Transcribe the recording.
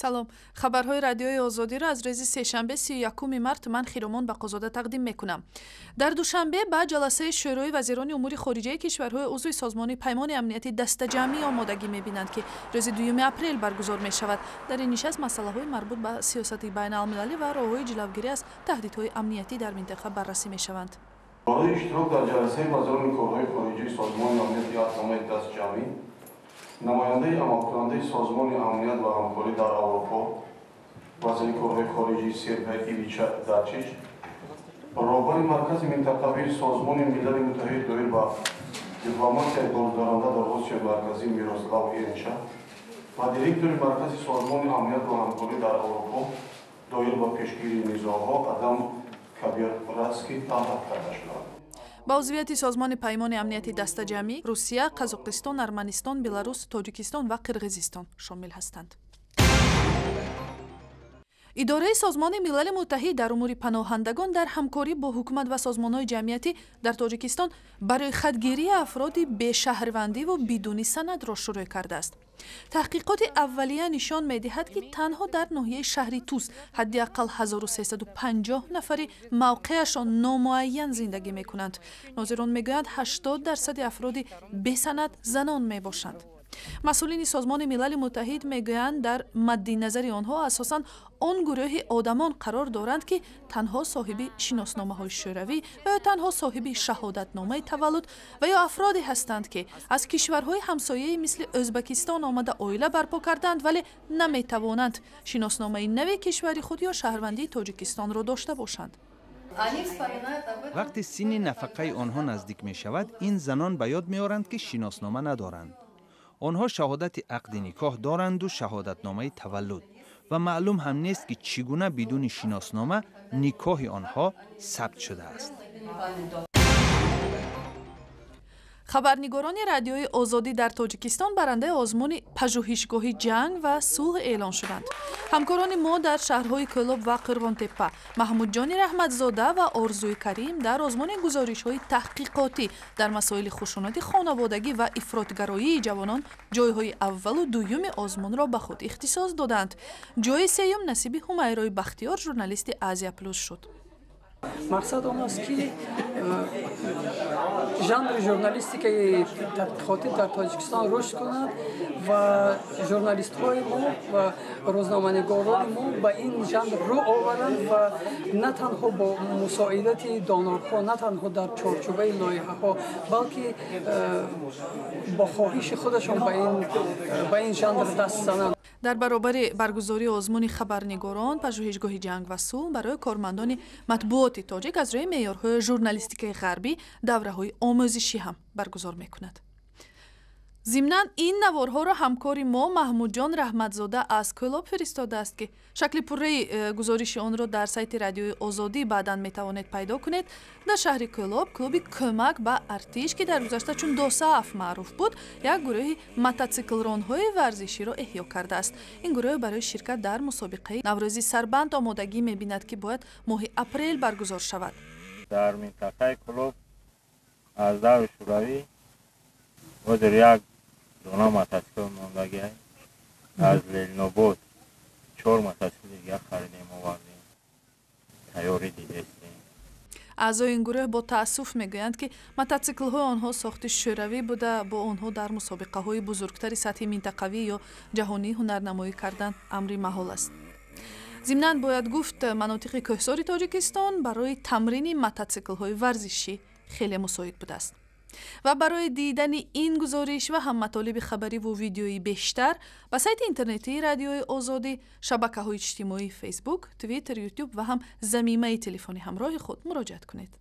салом. хабарҳои радиои озодиро аз рӯзи сешанбе 31 март ман хиромон ба қозода тақдим мекунам. дар душанбе ба ҷаласаи шӯрои вазирони умури хориҷии кишварҳои узви созмони паймони амнияти дастаҷамъӣ омодагӣ мебинанд, ки рӯзи 2 апрел баргузор мешавад. дар ин нишаст масъалаҳои марбут ба сиёсати байналмилалӣ ва роҳҳои ҷилавгирӣ аз таҳдидҳои амниятӣ дар минтақа баррасӣ мешаванд. барои иштирок дар ҷаласаи вазирони корҳои хориҷии созмони амнияти аҳдомаи дастаҷамъӣ намояндаи амалкунандаи созмони амният ва ҳамкорӣ дар аврупо вазири корҳои хориҷии сербия ивича дачич роҳбари маркази минтақавии созмони милали муттаҳид доир ба дипломатияи боздоранда дар осиёи марказӣ мирослав иринча ва директори маркази созмони амният ва ҳамкорӣ дар аврупо доир ба пешгирии низоъҳо адам кабиррадский таъҳид карда шуданд. ба узвияти созмони паймони амнияти дастаҷамъӣ русия, қазоқистон, арманистон, беларус, тоҷикистон ва қирғизистон шомил ҳастанд. идораи созмони милали муттаҳид дар умури паноҳандагон дар ҳамкорӣ бо ҳукумат ва созмонҳои ҷамъиятӣ дар тоҷикистон барои хатгирии афроди бешаҳрвандӣ ва бидуни санадро шурӯъ кардааст. таҳқиқоти аввалия нишон медиҳад, ки танҳо дар ноҳияи Шаҳритус ҳадди аққал 1350 нафари мавқеашон номуайян зиндагӣ мекунанд. нозирон мегӯянд 80% афроди бесанад занон мебошанд. масъулини созмони милали муттаҳид мегӯянд, дар мадди назари онҳо асосан он гурӯҳи одамон қарор доранд, ки танҳо соҳиби шиносномаҳои шӯравӣ ва ё танҳо соҳиби шаҳодатномаи таваллуд ва ё афроде ҳастанд, ки аз кишварҳои ҳамсояи мисли Ӯзбекистон омада оила барпо карданд, вале наметавонанд шиносномаи нави кишвари худ ё шаҳрвандии Тоҷикистонро дошта бошанд. вақти синни нафақаи онҳо наздик мешавад, ин занон ба ёд меоранд, ки шиноснома надоранд. онҳо шаҳодати ақди никоҳ доранду шаҳодатномаи таваллуд ва маълум ҳам нест, ки чӣ гуна бидуни шиноснoma никоҳи онҳо сабт шудааст. хабарнигорони Радиои Озодӣ дар Тоҷикистон барандаи озмуни пажӯҳишгоҳи ҷанг ва сулҳ эълон шуданд. ҳамкорони мо дар шаҳрҳои Кӯлоб ва Қирғонтеппа, Маҳмудҷони Раҳматзода ва Орзуи Карим дар озмуни гузоришҳои таҳқиқотӣ дар масоили хушуноти хонаводагӣ ва ифротгароии ҷавонон ҷойҳои аввалу дуюми озмунро ба худ ихтисос доданд. ҷойи сеюм насиби Ҳумайрои Бахтиёр, журналисти Азия Плюс шуд. мақсад он аст, ки жанри журналистикаи тадқиқотӣ дар Тоҷикистон рушд кунад ва журналистҳои мо ва рӯзноманигорони мо ба ин жанр рӯ оваранд ва на танҳо бо мусоидати донорҳо, на танҳо дар чорчӯбаи лоиҳаҳо, балки бо хоҳиши худашон ба ин жанр даст зананд. дар баробари баргузории озмуни хабарнигорон, пажӯҳишгоҳи ҷанг ва сулҳ барои кормандони матбуоти тоҷик аз рӯи меъёрҳои журналистикаи ғарбӣ давраҳои омӯзишӣ ҳам баргузор мекунад. зимнан ин наворҳоро ҳамкори мо Маҳмудҷон Раҳматзода аз Кӯлоб фиристодааст, ки шакли пурраи гузориши онро дар сайти Радиои Озодӣ баъдан метавонед пайдо кунед. дар шаҳри Кӯлоб клуби кӯмак ба артиш, ки дар гузашта чун досаф маъруф буд, як гурӯҳи мотосиклронҳои варзиширо эҳё кардааст. ин гурӯҳ барои ширкат дар мусобиқаи Наврӯзи Сарбанд омодагӣ мебинад, ки бояд моҳи апрел баргузор шавад. дар минтақаи Кӯлоб аз даври шӯравӣ ҳозир як дона мотосикл мондагӣ аз Лелнобод 4 мотосикл дига харидем овардем, тайёрӣ дидестем. аъзои ин гурӯҳ бо таассуф мегӯянд, ки мотосиклҳои онҳо сохти шӯравӣ буда, бо онҳо дар мусобиқаҳои бузургтари сатҳи минтақавӣ ё ҷаҳонӣ ҳунарнамоӣ кардан амри маҳол аст. зимнан бояд гуфт, манотиқи кӯҳсори Тоҷикистон барои тамрини мотосиклҳои варзишӣ хеле мусоид будааст. ва барои дидани ин гузориш ва ҳам матолиби хабарӣ ву видеои бештар ба сайти интернетии Радиои Озодӣ, шабакаҳои иҷтимоии Facebook, Twitter, YouTube ва ҳам замимаи телефони ҳамроҳи худ муроҷиат кунед.